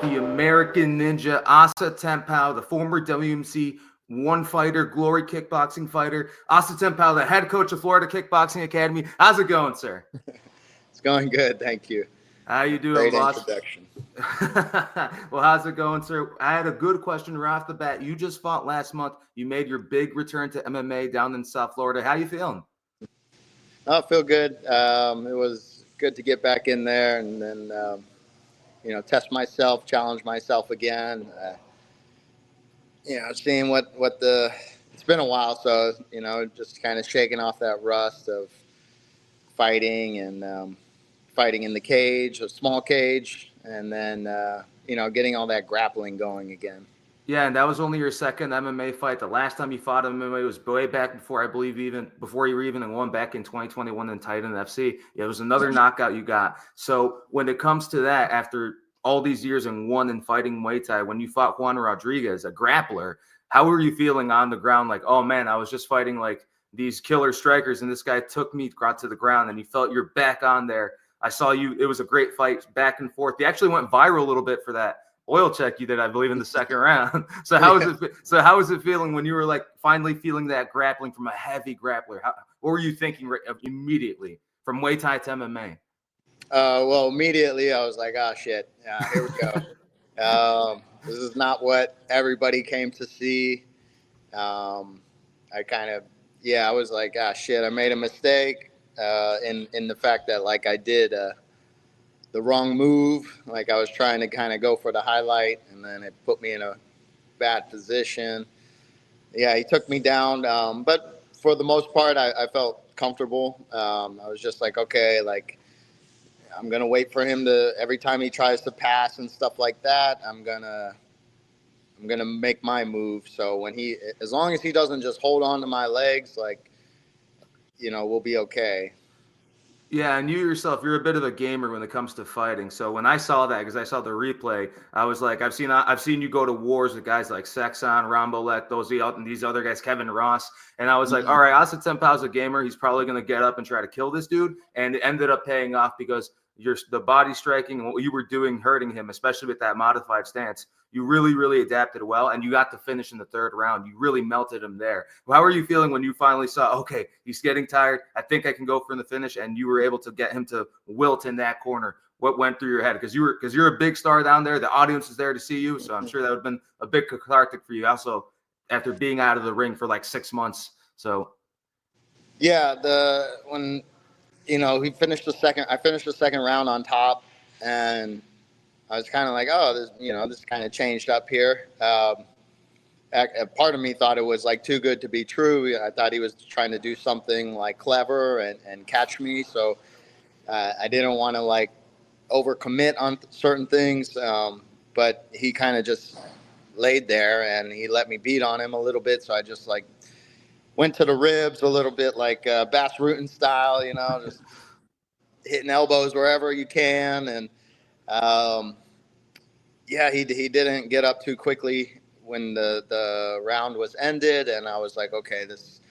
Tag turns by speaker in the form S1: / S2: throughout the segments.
S1: the American Ninja, Asa Tempao, the former WMC one fighter, glory kickboxing fighter. Asa Tempao, the head coach of Florida Kickboxing Academy. How's it going, sir?
S2: It's going good, thank you.
S1: How you doing,
S2: Great
S1: boss?
S2: introduction.
S1: Well, how's it going, sir? I had a good question right off the bat. You just fought last month. You made your big return to MMA down in South Florida. How you feeling?
S2: I feel good. It was good to get back in there and then, test myself, challenge myself again. Seeing what it's been a while, so, just kind of shaking off that rust of fighting and fighting in the cage, a small cage, and then, getting all that grappling going again.
S1: Yeah, and that was only your second MMA fight. The last time you fought MMA was way back before, I believe, even before you were even in one back in 2021 in Titan FC. Yeah, it was another knockout you got. So when it comes to that, after all these years and one in fighting Muay Thai, when you fought Juan Rodriguez, a grappler, how were you feeling on the ground? Like, oh man, I was just fighting like these killer strikers, and this guy took me got to the ground, and you felt you're back on there. I saw you. It was a great fight, back and forth. You actually went viral a little bit for that oil check you did, I believe, in the second round. So how was it? So how was it feeling when you were like finally feeling that grappling from a heavy grappler? What were you thinking immediately from Muay Thai to MMA?
S2: Well, immediately I was like, oh shit, here we go. This is not what everybody came to see. I was like, ah shit, I made a mistake in the fact that like I did the wrong move. Like I was trying to kind of go for the highlight, and then it put me in a bad position. Yeah, he took me down, but for the most part, I felt comfortable. I was just like, okay, like I'm gonna wait for him to every time he tries to pass and stuff like that. I'm gonna make my move. So as long as he doesn't just hold on to my legs, like we'll be okay.
S1: Yeah, and you yourself, you're a bit of a gamer when it comes to fighting. So when I saw that, because I saw the replay, I was like, I've seen you go to wars with guys like Sexon, Rambolek, these other guys, Kevin Ross, and I was like, all right, Asa Tempau's a gamer. He's probably going to get up and try to kill this dude, and it ended up paying off because the body striking and what you were doing hurting him, especially with that modified stance. You really, really adapted well, and you got to finish in the third round. You really melted him there. How are you feeling when you finally saw, okay, he's getting tired. I think I can go for the finish, and you were able to get him to wilt in that corner? What went through your head? Because you're a big star down there. The audience is there to see you, so I'm sure that would have been a big cathartic for you. Also, after being out of the ring for like 6 months, so
S2: Yeah, when he finished the second. I finished the second round on top, and I was kind of like, oh, this kind of changed up here. A part of me thought it was like too good to be true. I thought he was trying to do something like clever and catch me. So I didn't want to like overcommit on certain things. But he kind of just laid there and he let me beat on him a little bit. So I just like went to the ribs a little bit, like Bass Rutten style, just hitting elbows wherever you can. And um, yeah, he didn't get up too quickly when the round was ended, and I was like, okay, this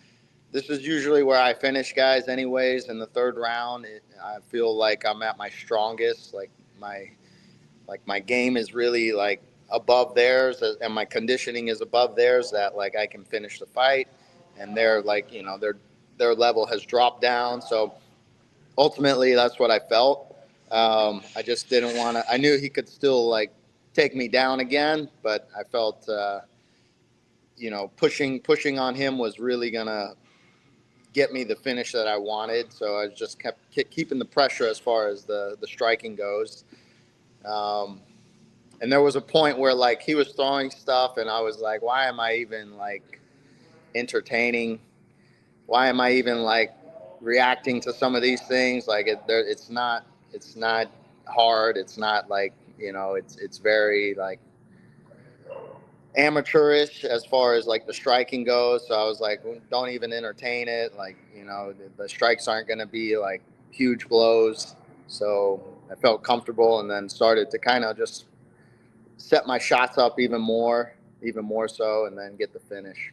S2: is usually where I finish guys, anyways. In the third round, I feel like I'm at my strongest. My game is really like above theirs, and my conditioning is above theirs. That like I can finish the fight, and they're like their level has dropped down. So ultimately, that's what I felt. I just didn't want to. I knew he could still like take me down again, but I felt pushing on him was really gonna get me the finish that I wanted. So I just kept keeping the pressure as far as the striking goes. Um, and there was a point where like he was throwing stuff, and I was like, why am I even like entertaining? Why am I even like reacting to some of these things? Like it's not hard. It's not like it's very like amateurish as far as like the striking goes. So I was like, don't even entertain it. Like the strikes aren't going to be like huge blows. So I felt comfortable, and then started to kind of just set my shots up even more so, and then get the finish.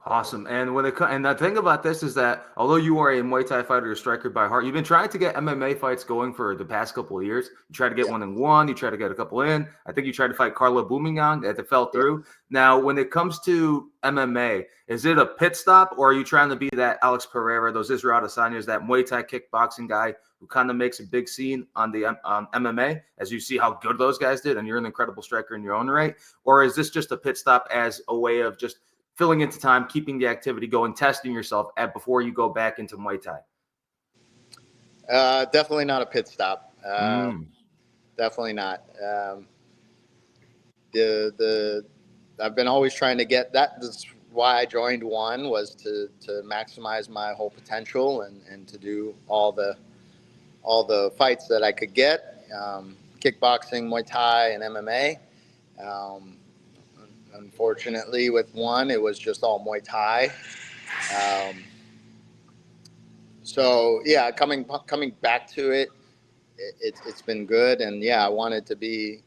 S1: Awesome. And and the thing about this is that although you are a Muay Thai fighter, a striker by heart, you've been trying to get MMA fights going for the past couple of years. You tried to get
S2: Yeah.
S1: one in one, you tried to get a couple in. I think you tried to fight Carla Boomingang, that fell
S2: Yeah.
S1: through. Now, when it comes to MMA, is it a pit stop, or are you trying to be that Alex Pereira, those Israel Adesanya's, that Muay Thai kickboxing guy who kind of makes a big scene on the MMA, as you see how good those guys did, and you're an incredible striker in your own right? Or is this just a pit stop as a way of just filling into time, keeping the activity going, testing yourself before you go back into Muay Thai?
S2: Definitely not a pit stop.
S1: Mm.
S2: Definitely not. The I've been always trying to get that. That's why I joined one, was to maximize my whole potential and to do all the fights that I could get, kickboxing, Muay Thai, and MMA. Um, Unfortunately, with one, it was just all Muay Thai. Um, so yeah, coming back to it, it's been good, and yeah, I wanted to be,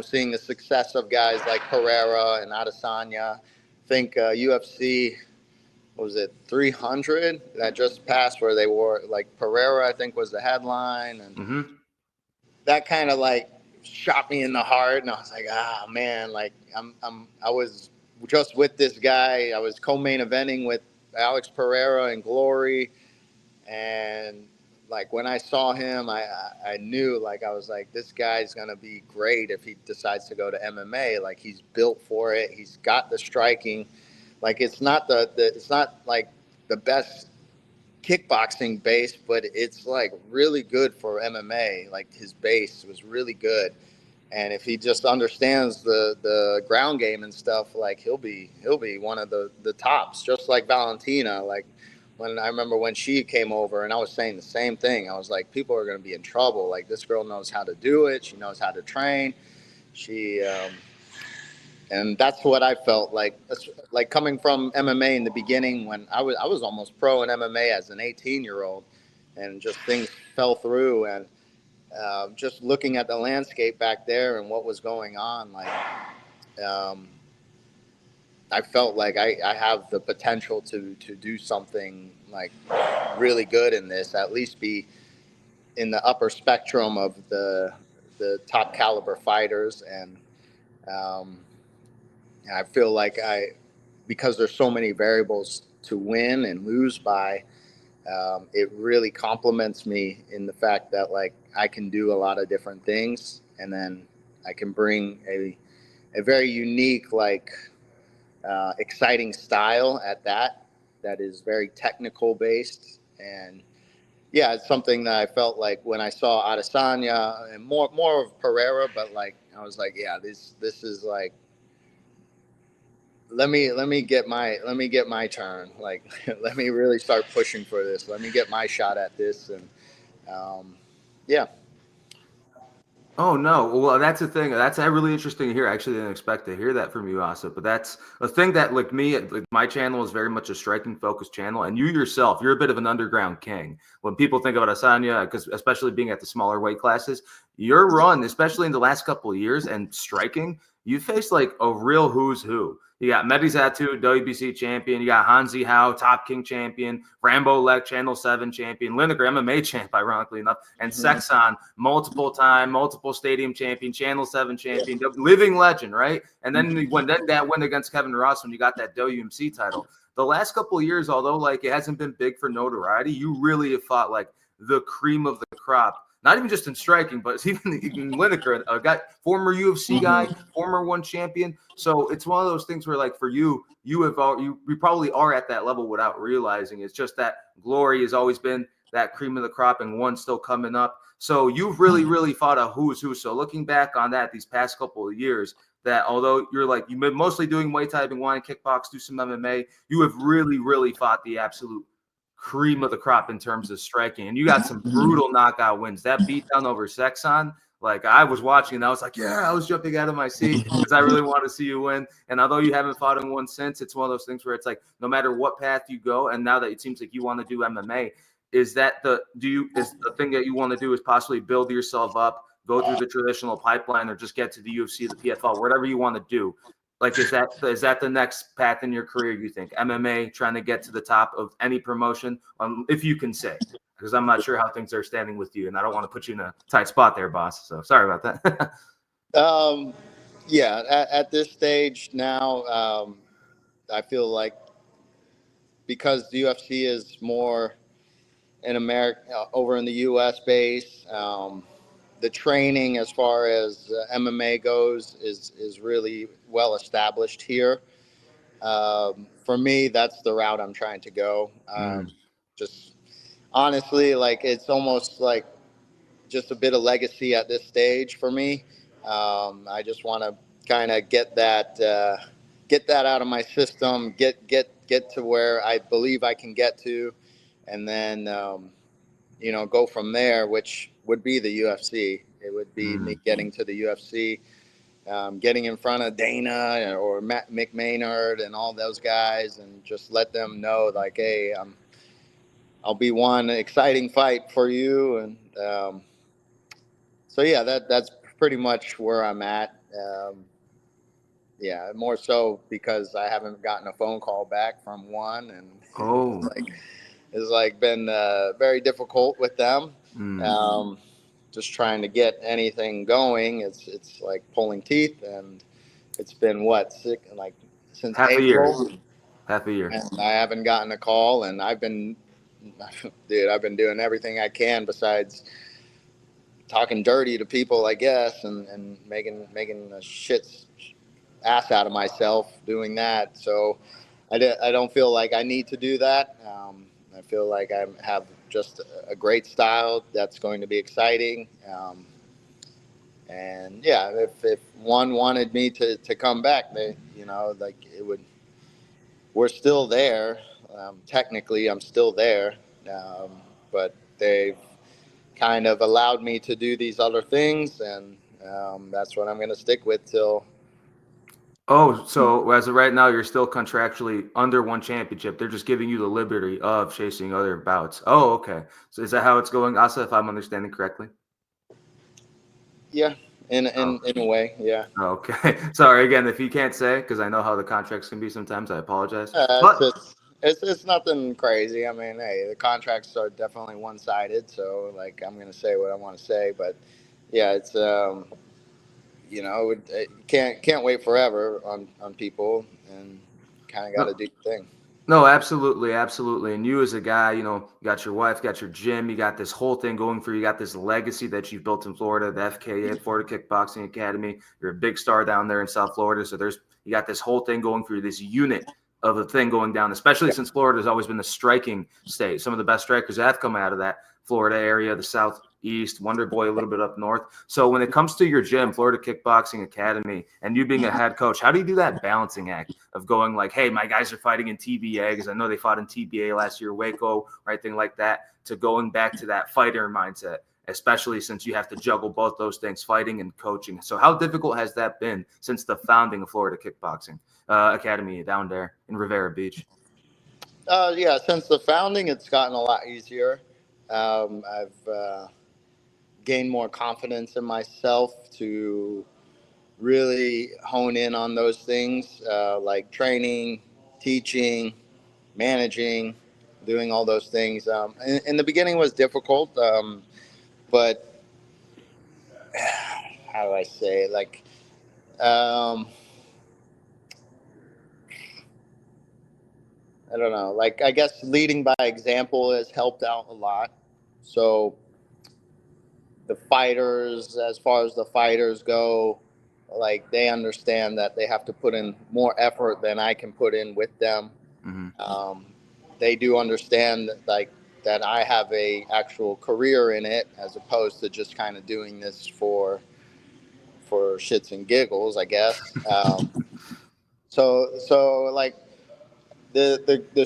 S2: seeing the success of guys like Pereira and Adesanya. I think UFC, what was it, 300 that just passed, where they wore, like, Pereira, I think, was the headline, and
S1: Mm-hmm.
S2: that kind of like shot me in the heart, and I was like, ah, man, like I was just with this guy. I was co-main eventing with Alex Pereira and Glory, and like when I saw him, I knew, like, I was like, this guy's gonna be great if he decides to go to MMA. Like, he's built for it. He's got the striking. Like, it's not it's not like the best kickboxing base, but it's like really good for MMA. Like, his base was really good, and if he just understands the ground game and stuff, like, he'll be one of the tops, just like Valentina. Like, when I remember when she came over, and I was saying the same thing. I was like, people are going to be in trouble. Like, this girl knows how to do it. She knows how to train. She and that's what I felt like. Like, coming from MMA in the beginning, when I was almost pro in MMA as an 18-year-old, and just things fell through, and just looking at the landscape back there and what was going on, like, um, I felt like I have the potential to do something like really good in this, at least be in the upper spectrum of the top caliber fighters, um, and I feel like because there's so many variables to win and lose by, it really complements me in the fact that, like, I can do a lot of different things, and then I can bring a very unique, like, exciting style at that is very technical based. And yeah, it's something that I felt like when I saw Adesanya, and more of Pereira, but like, I was like, yeah, this is like, let me get my turn. Like, let me really start pushing for this. Let me get my shot at this, and um, yeah.
S1: Oh no! Well, that's the thing. That's really interesting to hear. I actually didn't expect to hear that from you, Asa. But that's a thing that, like me, like my channel is very much a striking focused channel, and you yourself, you're a bit of an underground king. When people think about Asanya, because especially being at the smaller weight classes, your run, especially in the last couple of years, and striking, you faced like a real who's who. You got Mehdi Zatu, WBC champion. You got Hanzi Hao, Top King champion. Rambo Lek, Channel 7 champion. Lineker, MMA champ, ironically enough. And
S2: Mhm.
S1: Sexon, multiple time, multiple stadium champion, Channel 7
S2: Yeah.
S1: champion, living legend, right? And then when that win against Kevin Ross, when you got that WMC title, the last couple of years, although like it hasn't been big for notoriety, you really have fought like the cream of the crop. Not even just in striking, but even Lineker, a guy, former UFC guy,
S2: Mhm.
S1: former one champion. So it's one of those things where, like, for you, you probably are at that level without realizing. It's just that Glory has always been that cream of the crop, and one still coming up. So you've really, really fought a who's who. So looking back on that these past couple of years, that although you've been mostly doing Muay Thai, been wanting to kickbox, do some MMA, you have really, really fought the absolute cream of the crop in terms of striking. And you got some brutal knockout wins. That beatdown over Sexon, like, I was watching and I was like, yeah, I was jumping out of my seat because I really want to see you win. And although you haven't fought in one since, it's one of those things where it's like, no matter what path you go, and now that it seems like you want to do MMA, is the thing that you want to do is possibly build yourself up, go through the traditional pipeline, or just get to the UFC, the PFL, whatever you want to do? Like, is that the next path in your career? You think MMA, trying to get to the top of any promotion, if you can say? Because I'm not sure how things are standing with you, and I don't want to put you in a tight spot there, boss. So sorry about that.
S2: Yeah, at this stage now, I feel like because the UFC is more in America, over in the U.S. base, the training as far as MMA goes is really well established here. For me, that's the route I'm trying to go.
S1: Mm.
S2: Just honestly, like it's almost like just a bit of legacy at this stage for me. I just want to kind of get that out of my system, get to where I believe I can get to, and then go from there, which would be the UFC. It would be me
S1: Mm.
S2: getting to the UFC, getting in front of Dana or Mick Maynard and all those guys, and just let them know, like, hey, I'll be one exciting fight for you, and so yeah, that's pretty much where I'm at. Yeah, more so because I haven't gotten a phone call back from one, and
S1: Oh.
S2: it's like been very difficult with them.
S1: Mm.
S2: Um, just trying to get anything going. It's like pulling teeth, and it's been what like since
S1: Half a year.
S2: April,
S1: Half a year.
S2: and I haven't gotten a call, and dude, I've been doing everything I can besides talking dirty to people, I guess, and making a shit ass out of myself doing that. So I don't feel like I need to do that. I feel like I have just a great style that's going to be exciting. And yeah, if one wanted me to come back, like it would, we're still there. Technically, I'm still there. Um, but they've kind of allowed me to do these other things, and that's what I'm going to stick with till.
S1: Oh, so as of right now, you're still contractually under one championship. They're just giving you the liberty of chasing other bouts. Oh, okay. So is that how it's going, Asa, if I'm understanding correctly?
S2: Yeah, in
S1: Oh,
S2: in in a way, yeah.
S1: okay. Sorry again, if you can't say, because I know how the contracts can be sometimes, I apologize.
S2: It's
S1: But
S2: just it's nothing crazy. I mean, hey, the contracts are definitely one sided, so like I'm gonna say what I want to say, but yeah, it's it can't wait forever on people, and kind of got to
S1: no,
S2: do the thing.
S1: no, absolutely, absolutely. And you as a guy, you got your wife, got your gym, you got this whole thing going for you. You got this legacy that you've built in Florida, the FKA, Florida Kickboxing Academy. You're a big star down there in South Florida. So you got this whole thing going for you, this unit of a thing going down, especially
S2: Yeah.
S1: since Florida has always been the striking state. Some of the best strikers have come out of that Florida area, the Southeast, Wonder Boy a little bit up north. So when it comes to your gym, Florida Kickboxing Academy, and you being a head coach, how do you do that balancing act of going like, hey, my guys are fighting in TBA because I know they fought in TBA last year, Waco, or anything like that, to going back to that fighter mindset, especially since you have to juggle both those things, fighting and coaching. So how difficult has that been since the founding of Florida Kickboxing Academy down there in Rivera Beach?
S2: Yeah, since the founding, it's gotten a lot easier. I've gained more confidence in myself to really hone in on those things, like training, teaching, managing, doing all those things. In the beginning was difficult, but how do I say it? Like, um, I don't know. Like, I guess leading by example has helped out a lot. So the fighters, as far as the fighters go, like they understand that they have to put in more effort than I can put in with them.
S1: Mm-hmm.
S2: Um, they do understand like that I have a actual career in it, as opposed to just kind of doing this for shits and giggles, I guess. So like the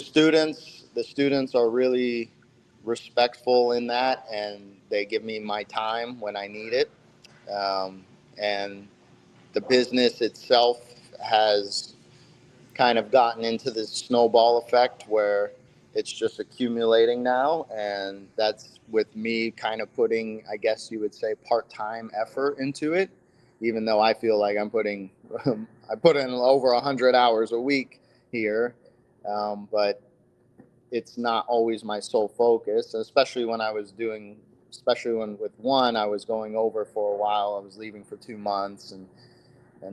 S2: students are really respectful in that, and they give me my time when I need it. Um, and the business itself has kind of gotten into this snowball effect where it's just accumulating now, and that's with me kind of putting, I guess you would say, part-time effort into it. even though I feel like I'm putting, I put in over 100 hours a week here. But it's not always my sole focus, especially when I was doing, especially when with one, I was going over for a while. I was leaving for 2 months and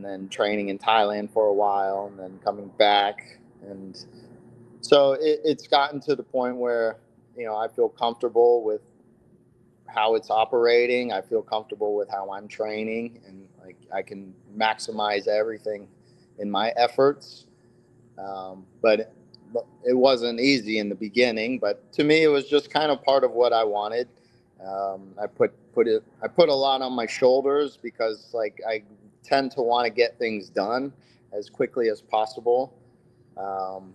S2: then training in Thailand for a while and then coming back. And so it's gotten to the point where, I feel comfortable with how it's operating. I feel comfortable with how I'm training, and like I can maximize everything in my efforts. But it wasn't easy in the beginning. But to me, it was just kind of part of what I wanted. I put a lot on my shoulders because like I tend to want to get things done as quickly as possible. Um,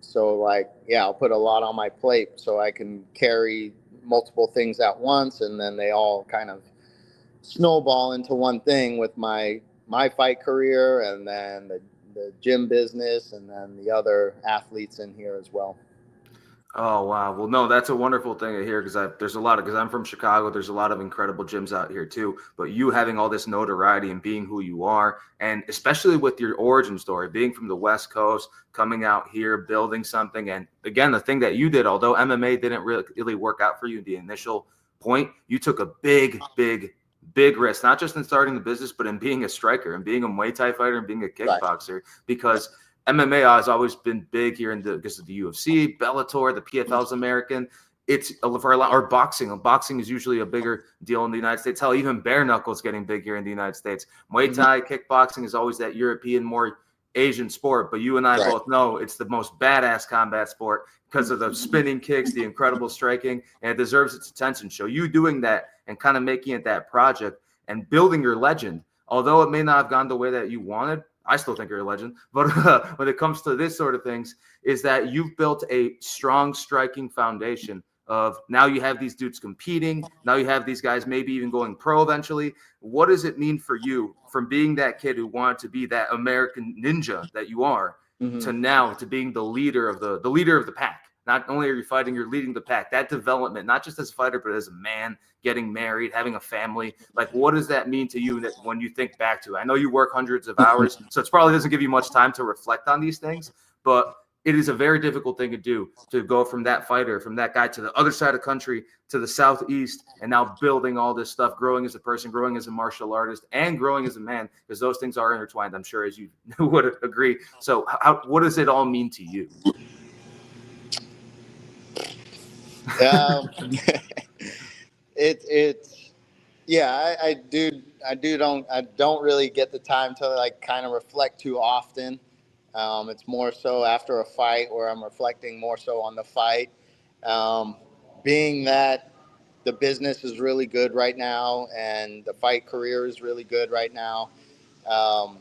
S2: so like, yeah, I'll put a lot on my plate so I can carry multiple things at once, and then they all kind of snowball into one thing with my fight career, and then the gym business, and then the other athletes in here as well.
S1: Oh wow. Well, no, that's a wonderful thing to hear because there's a lot of because I'm from Chicago. There's a lot of incredible gyms out here too. But you having all this notoriety and being who you are, and especially with your origin story, being from the West Coast, coming out here, building something, and again, the thing that you did, although MMA didn't really work out for you in the initial point, you took a big risk, not just in starting the business, but in being a striker and being a Muay Thai fighter and being a
S2: Right.
S1: kickboxer because MMA has always been big here because of the UFC, Bellator, the PFL's American. It's for a lot, or boxing. Boxing is usually a bigger deal in the United States. Hell, even bare knuckles getting big here in the United States. Muay Thai, kickboxing is always that European, more Asian sport. But you and I
S2: Right.
S1: both know it's the most badass combat sport because of the spinning kicks, the incredible striking, and it deserves its attention. So you doing that and kind of making it that project and building your legend, although it may not have gone the way that you wanted, I still think you're a legend. But when it comes to this sort of things, is that you've built a strong striking foundation of now you have these dudes competing. Now you have these guys maybe even going pro eventually. What does it mean for you from being that kid who wanted to be that American ninja that you are
S2: Mm-hmm.
S1: to now to being the leader of the leader of the pack? Not only are you fighting, you're leading the pack. That development, not just as a fighter, but as a man, getting married, having a family. Like, what does that mean to you that when you think back to it? I know you work hundreds of hours, so it probably doesn't give you much time to reflect on these things, but it is a very difficult thing to do, to go from that fighter, from that guy to the other side of the country, to the Southeast, and now building all this stuff, growing as a person, growing as a martial artist, and growing as a man, because those things are intertwined, I'm sure, as you would agree. So what does it all mean to you?
S2: Um, it's yeah, I don't really get the time to like kind of reflect too often. It's more so after a fight where I'm reflecting more so on the fight. Um, Being that the business is really good right now and the fight career is really good right now. Um,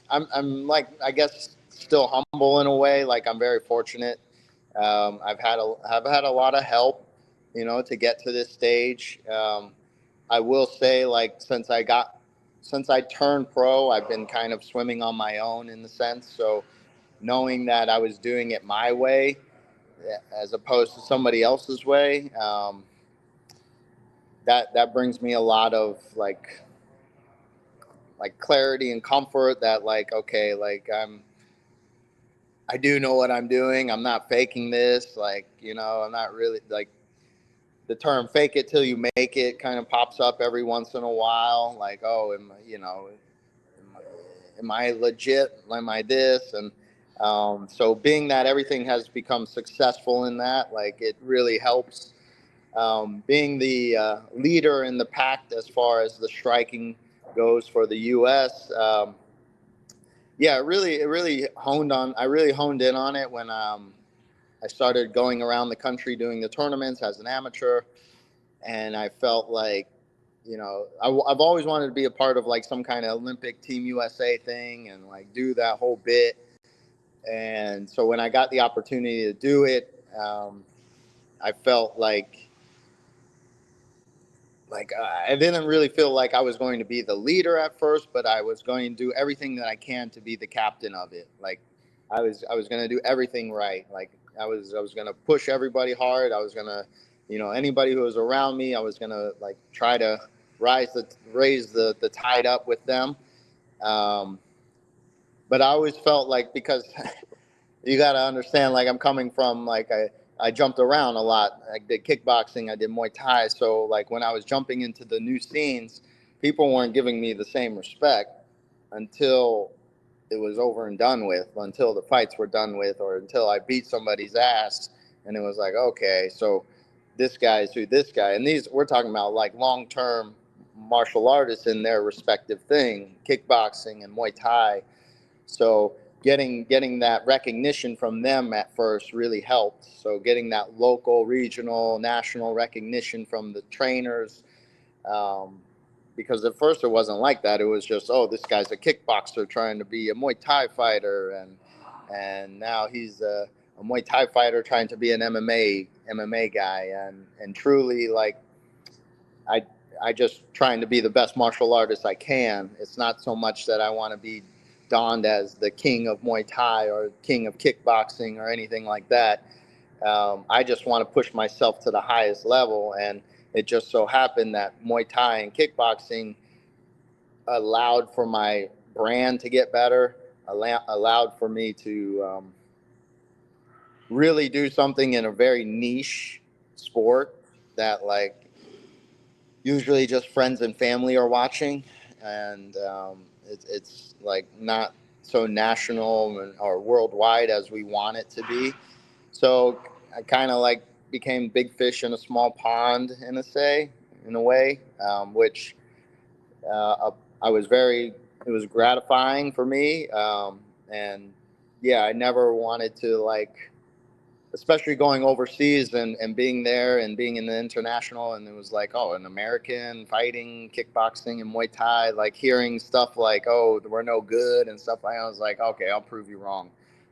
S2: I'm like, I guess, still humble in a way. Like I'm very fortunate. I've had a lot of help, to get to this stage. I will say, like, since I turned pro, I've been kind of swimming on my own in the sense. So knowing that I was doing it my way as opposed to somebody else's way, that brings me a lot of like clarity and comfort that like, okay, like I do know what I'm doing. I'm not faking this. Like, I'm not really like the term fake it till you make it kind of pops up every once in a while. Like, oh, am I legit? Am I this? And so being that everything has become successful in that, like it really helps. Being the leader in the pack as far as the striking goes for the U.S. Yeah, it really honed on. I really honed in on it when I started going around the country doing the tournaments as an amateur, and I felt like, I've always wanted to be a part of like some kind of Olympic Team USA thing and like do that whole bit. And so when I got the opportunity to do it, I felt like I didn't really feel like I was going to be the leader at first, but I was going to do everything that I can to be the captain of it. Like I was going to do everything right. Like I was going to push everybody hard. I was going to, anybody who was around me, I was gonna like try to raise the tide up with them. Um, but I always felt like, because you got to understand, like I'm coming from, like I jumped around a lot. I did kickboxing, I did Muay Thai. So like when I was jumping into the new scenes, people weren't giving me the same respect until it was over and done with, until the fights were done with, or until I beat somebody's ass. And it was like, okay, so this guy's who this guy. And these, we're talking about like long-term martial artists in their respective thing, kickboxing and Muay Thai. So getting that recognition from them at first really helped. So getting that local, regional, national recognition from the trainers, um, because at first it wasn't like that. It was just, oh, this guy's a kickboxer trying to be a Muay Thai fighter, and now he's a Muay Thai fighter trying to be an MMA guy, and truly, like I I just trying to be the best martial artist I can. It's not so much that I want to be donned as the king of Muay Thai or king of kickboxing or anything like that. I just want to push myself to the highest level, and it just so happened that Muay Thai and kickboxing allowed for my brand to get better, allowed for me to really do something in a very niche sport that, like, usually just friends and family are watching, and it's like not so national or worldwide as we want it to be. So I kind of like became big fish in a small pond, in a way, which I was very. It was gratifying for me, and yeah, I never wanted to, like, especially going overseas and being there and being in the international, and it was like, oh, an American fighting kickboxing and Muay Thai, like hearing stuff like, oh, we're no good and stuff like that. I was like, okay, I'll prove you wrong.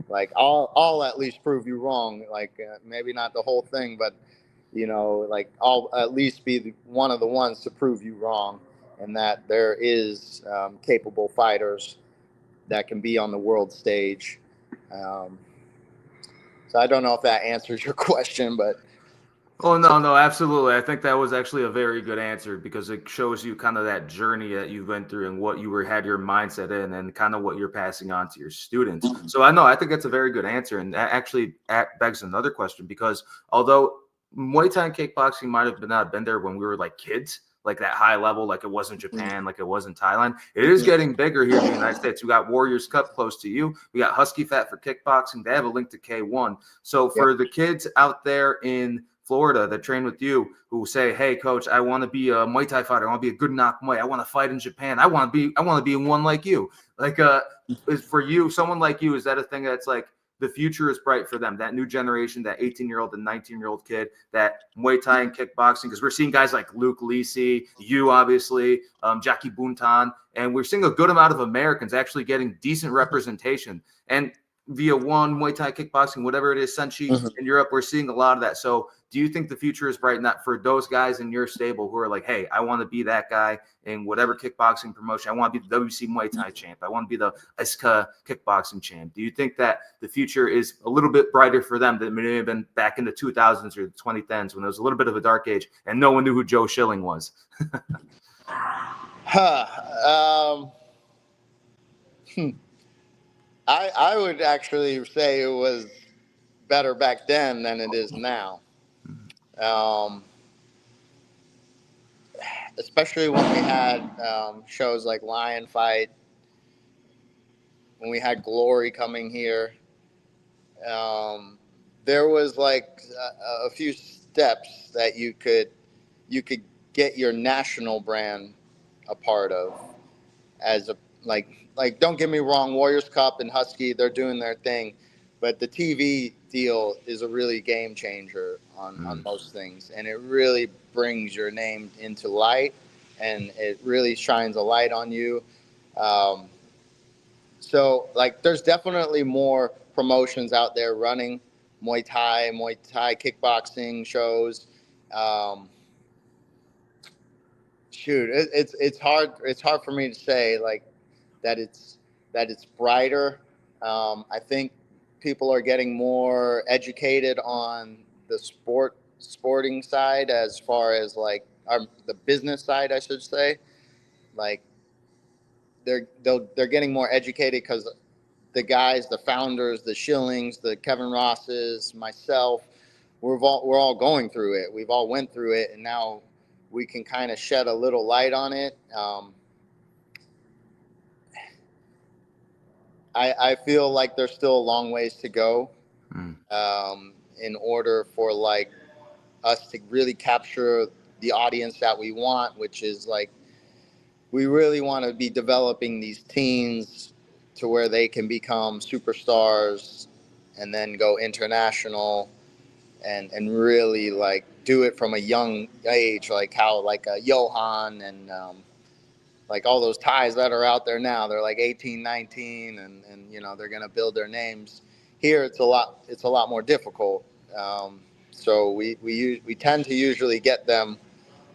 S2: Like I'll at least prove you wrong. Like maybe not the whole thing, but like I'll at least be one of the ones to prove you wrong, and that there is capable fighters that can be on the world stage. Um, so I don't know if that answers your question, but
S1: Oh, no, no, absolutely. I think that was actually a very good answer because it shows you kind of that journey that you went through and what you had your mindset in, and kind of what you're passing on to your students. So I think that's a very good answer. And that actually begs another question, because although Muay Thai and kickboxing might have not been there when we were like kids, like that high level, like it was in Japan, like it was in Thailand, it is getting bigger here in the United States. We got Warriors Cup close to you. We got Husky Fat for kickboxing. They have a link to K1. So for the kids out there in Florida that train with you who say, "Hey, coach, I want to be a Muay Thai fighter. I want to be a good knock Muay. I want to fight in Japan. I want to be in one like you." Like, is for you, someone like you, is that a thing that's like the future is bright for them? That new generation, that 18-year-old and 19-year-old kid, that Muay Thai and kickboxing, because we're seeing guys like Luke Lisi, you obviously, Jackie Buntan, and we're seeing a good amount of Americans actually getting decent representation. And via one Muay Thai, kickboxing, whatever it is, Senshi in Europe, we're seeing a lot of that. So do you think the future is bright not for those guys in your stable who are like, hey, I want to be that guy in whatever kickboxing promotion. I want to be the WC Muay Thai champ. I want to be the ISKA kickboxing champ. Do you think that the future is a little bit brighter for them than may have been back in the 2000s or the 2010s when there was a little bit of a dark age and no one knew who Joe Schilling was?
S2: I would actually say it was better back then than it is now. Um, Especially when we had shows like Lion Fight, when we had Glory coming here. Um, there was like a few steps that you could get your national brand a part of, as a like don't get me wrong, Warriors Cup and Husky, they're doing their thing, but the TV deal is a really game changer on most things, and it really brings your name into light, and it really shines a light on you. Um, so like there's definitely more promotions out there running Muay Thai kickboxing shows. Um, it's hard for me to say like that it's brighter. I think people are getting more educated on the sport sporting side, as far as like the business side, I should say. Like they're getting more educated because the guys, the founders, the Shillings, the Kevin Rosses, myself, we're all going through it. We've all went through it, and now we can kind of shed a little light on it. I feel like there's still a long ways to go in order for like us to really capture the audience that we want, which is like we really want to be developing these teens to where they can become superstars and then go international and really like do it from a young age, like how like Johan and like all those ties that are out there now, they're like 18, 19, and you know they're gonna build their names. Here it's a lot more difficult. So we tend to usually get them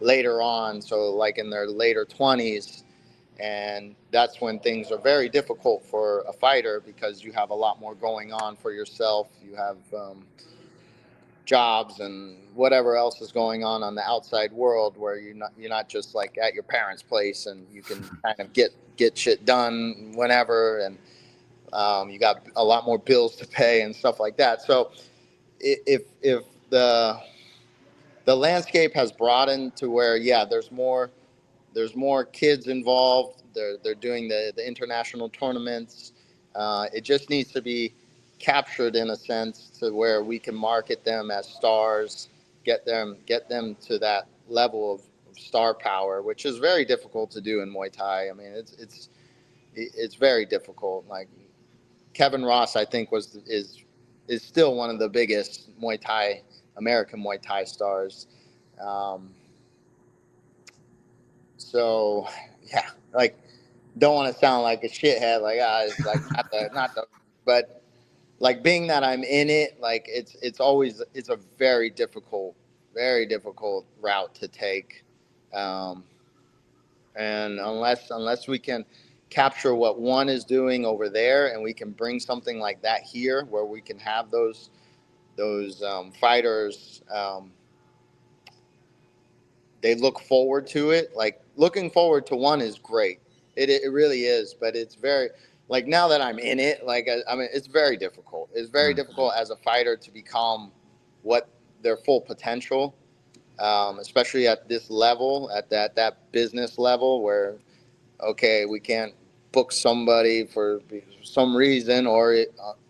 S2: later on, so like in their later 20s, and that's when things are very difficult for a fighter because you have a lot more going on for yourself. You have jobs and whatever else is going on the outside world, where you're not just like at your parents' place and you can kind of get shit done whenever, and you got a lot more bills to pay and stuff like that. So if the landscape has broadened to where there's more kids involved. They're doing the international tournaments. It just needs to be captured in a sense to where we can market them as stars, get them to that level of star power, which is very difficult to do in Muay Thai. I mean, it's very difficult. Like Kevin Ross, I think is still one of the biggest American Muay Thai stars. Um, So, yeah, like don't want to sound like a shithead, like it's like not the, but like being that I'm in it, like it's a very difficult route to take, um, and unless we can capture what one is doing over there, and we can bring something like that here, where we can have those fighters. They look forward to it. Like looking forward to one is great. It really is, but it's very like now that I'm in it, like I mean, it's very difficult. It's very difficult as a fighter to become what their full potential, especially at this level, at that business level, where okay, we can't book somebody for some reason, or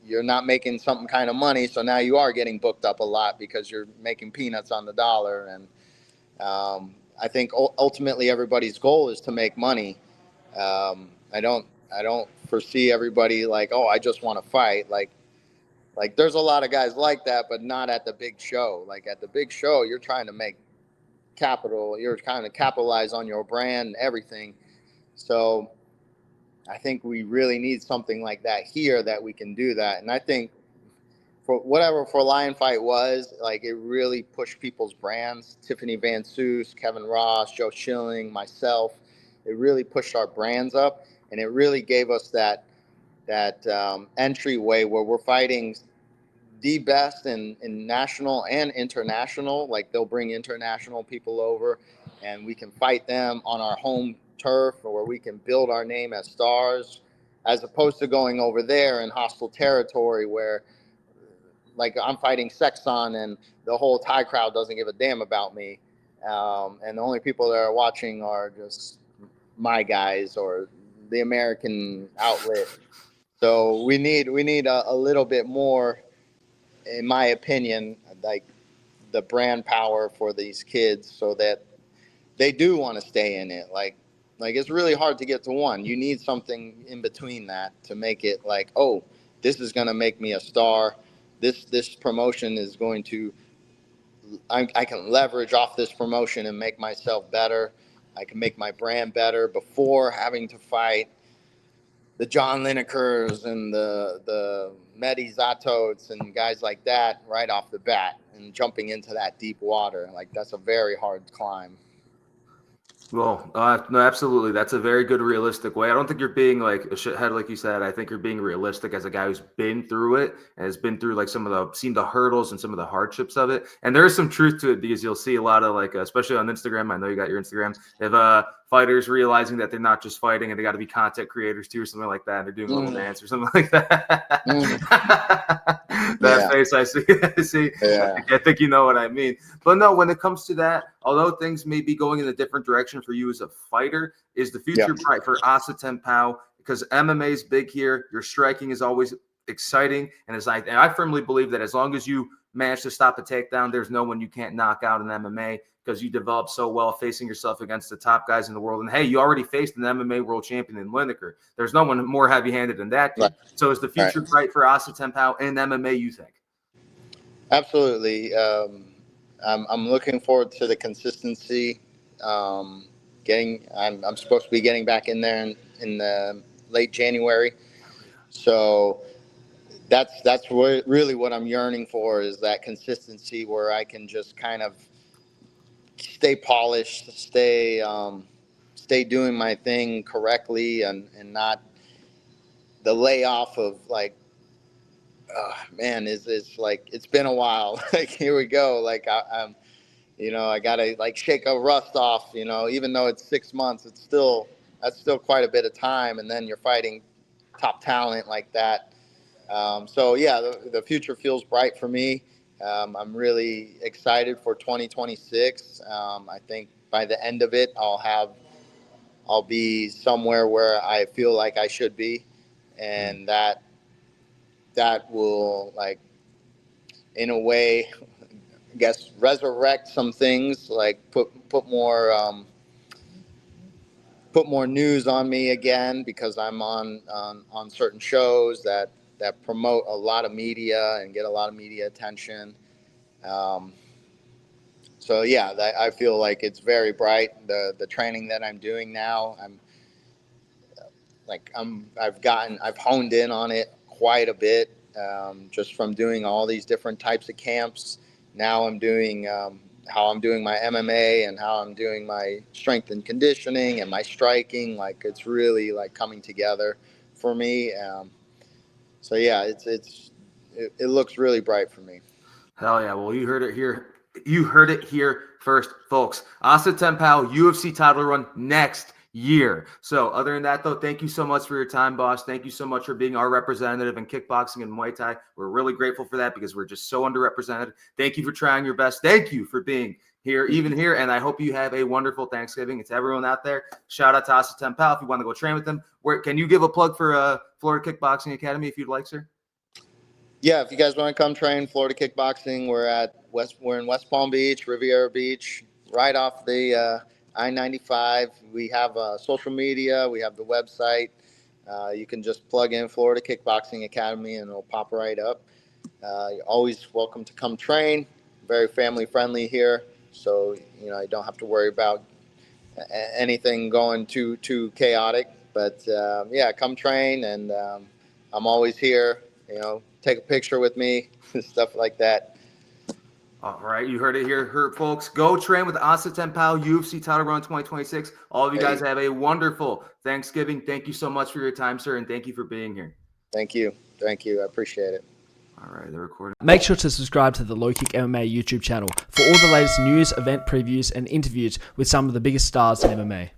S2: you're not making some kind of money, so now you are getting booked up a lot because you're making peanuts on the dollar. And I think ultimately everybody's goal is to make money. I don't foresee everybody like, oh, I just want to fight. Like there's a lot of guys like that, but not at the big show. Like at the big show, you're trying to make capital. You're trying to capitalize on your brand and everything. So I think we really need something like that here that we can do that. And I think for Lion Fight was, like it really pushed people's brands. Tiffany Van Soos, Kevin Ross, Joe Schilling, myself. It really pushed our brands up, and it really gave us that entryway where we're fighting the best in national and international. Like they'll bring international people over, and we can fight them on our home turf, or where we can build our name as stars, as opposed to going over there in hostile territory where like I'm fighting Sexon and the whole Thai crowd doesn't give a damn about me. And the only people that are watching are just my guys or the American outlet. So we need a little bit more, in my opinion, like the brand power for these kids so that they do want to stay in it. Like it's really hard to get to one. You need something in between that to make it like, oh, this is going to make me a star. This promotion is going to, I can leverage off this promotion and make myself better. I can make my brand better before having to fight the John Linekers and the Mehdi Zatots and guys like that right off the bat and jumping into that deep water. Like that's a very hard climb.
S1: Well, no, absolutely. That's a very good, realistic way. I don't think you're being like a shithead, like you said. I think you're being realistic as a guy who's been through it and has been through like seen the hurdles and some of the hardships of it. And there is some truth to it because you'll see a lot of like, especially on Instagram. I know you got your Instagram. If fighters realizing that they're not just fighting and they got to be content creators too, or something like that. And they're doing a little dance or something like that. That
S2: Yeah.
S1: face I see,
S2: Yeah.
S1: I think you know what I mean. But no, when it comes to that, although things may be going in a different direction for you as a fighter, is the
S2: Yeah.
S1: future bright for Asa Tempao? Because MMA is big here. Your striking is always exciting. And I firmly believe that as long as you manage to stop a takedown, there's no one you can't knock out in MMA because you develop so well facing yourself against the top guys in the world. And hey, you already faced an MMA world champion in Lineker. There's no one more heavy-handed than that
S2: Right.
S1: dude. So is the future
S2: Right.
S1: bright for Asa Tempao in MMA, you think?
S2: Absolutely. I'm looking forward to the consistency. I'm supposed to be getting back in there in the late January. So that's really what I'm yearning for, is that consistency where I can just kind of stay polished, stay doing my thing correctly, and not the layoff of like, man, is like, it's been a while. Like, here we go. Like, I'm, I gotta like shake a rust off. Even though it's 6 months, that's still quite a bit of time. And then you're fighting top talent like that. So yeah, the future feels bright for me. I'm really excited for 2026. I think by the end of it, I'll be somewhere where I feel like I should be, and that will, like, in a way, I guess, resurrect some things, like put more news on me again, because I'm on certain shows that promote a lot of media and get a lot of media attention. Um, so yeah, I feel like it's very bright. The training that I'm doing now, I've honed in on it quite a bit, just from doing all these different types of camps. Now I'm doing, how I'm doing my MMA and how I'm doing my strength and conditioning and my striking. Like, it's really like coming together for me. So yeah, it looks really bright for me.
S1: Hell yeah. Well, you heard it here. You heard it here first, folks. Asa Tempao, UFC title run next year. So other than that, though, thank you so much for your time, boss. Thank you so much for being our representative in kickboxing and Muay Thai. We're really grateful for that because we're just so underrepresented. Thank you for trying your best. Thank you for being here, even here. And I hope you have a wonderful Thanksgiving. It's everyone out there. Shout out to Asa Tempao if you want to go train with them. Where can you give a plug for Florida Kickboxing Academy if you'd like, sir?
S2: Yeah, if you guys want to come train Florida Kickboxing, we're in West Palm Beach, Riviera Beach, right off the I-95. We have social media. We have the website. You can just plug in Florida Kickboxing Academy and it'll pop right up. You're always welcome to come train. Very family friendly here, so you don't have to worry about anything going too chaotic. But yeah, come train, and I'm always here. Take a picture with me, stuff like that.
S1: All right, you heard it here, folks. Go train with Asa Tempao, UFC title run 2026. All of you guys have a wonderful Thanksgiving. Thank you so much for your time, sir, and thank you for being here.
S2: Thank you. I appreciate it.
S1: All right, they're recording.
S3: Make sure to subscribe to the LowKick MMA YouTube channel for all the latest news, event previews, and interviews with some of the biggest stars in MMA.